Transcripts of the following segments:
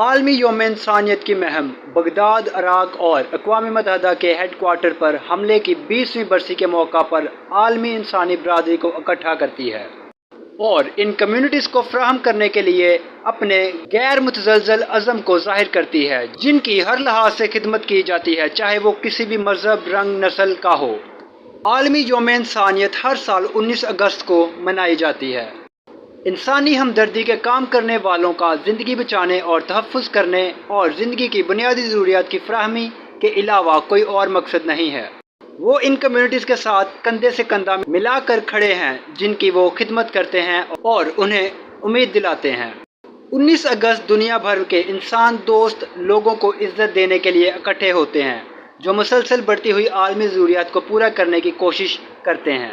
عالمی یوم انسانیت کی مہم بغداد، عراق اور اقوام متحدہ کے ہیڈ کوارٹر پر حملے کی 20ویں برسی کے موقع پر عالمی انسانی برادری کو اکٹھا کرتی ہے اور ان کمیونٹیز کو فراہم کرنے کے لیے اپنے غیر متزلزل عزم کو ظاہر کرتی ہے، جن کی ہر لحاظ سے خدمت کی جاتی ہے، چاہے وہ کسی بھی مذہب، رنگ، نسل کا ہو۔ عالمی یوم انسانیت ہر سال 19 اگست کو منائی جاتی ہے۔ انسانی ہمدردی کے کام کرنے والوں کا زندگی بچانے اور تحفظ کرنے اور زندگی کی بنیادی ضروریات کی فراہمی کے علاوہ کوئی اور مقصد نہیں ہے۔ وہ ان کمیونٹیز کے ساتھ کندھے سے کندھا ملا کر کھڑے ہیں جن کی وہ خدمت کرتے ہیں اور انہیں امید دلاتے ہیں۔ 19 اگست دنیا بھر کے انسان دوست لوگوں کو عزت دینے کے لیے اکٹھے ہوتے ہیں، جو مسلسل بڑھتی ہوئی عالمی ضروریات کو پورا کرنے کی کوشش کرتے ہیں۔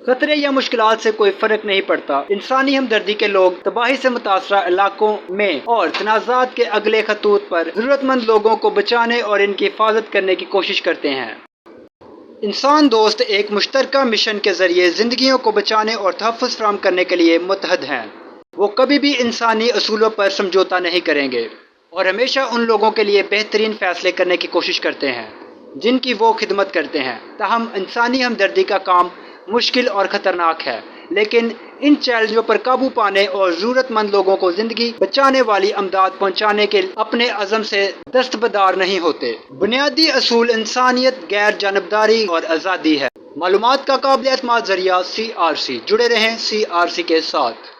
خطرے یا مشکلات سے کوئی فرق نہیں پڑتا، انسانی ہمدردی کے لوگ تباہی سے متاثرہ علاقوں میں اور تنازعات کے اگلے خطوط پر ضرورت مند لوگوں کو بچانے اور ان کی حفاظت کرنے کی کوشش کرتے ہیں۔ انسان دوست ایک مشترکہ مشن کے ذریعے زندگیوں کو بچانے اور تحفظ فراہم کرنے کے لیے متحد ہیں۔ وہ کبھی بھی انسانی اصولوں پر سمجھوتہ نہیں کریں گے اور ہمیشہ ان لوگوں کے لیے بہترین فیصلے کرنے کی کوشش کرتے ہیں جن کی وہ خدمت کرتے ہیں۔ تاہم انسانی ہمدردی کا کام مشکل اور خطرناک ہے، لیکن ان چیلنجوں پر قابو پانے اور ضرورت مند لوگوں کو زندگی بچانے والی امداد پہنچانے کے اپنے عزم سے دستبردار نہیں ہوتے۔ بنیادی اصول انسانیت، غیر جانبداری اور آزادی ہے۔ معلومات کا قابل اعتماد ذریعہ CRC۔ جڑے رہیں CRC کے ساتھ۔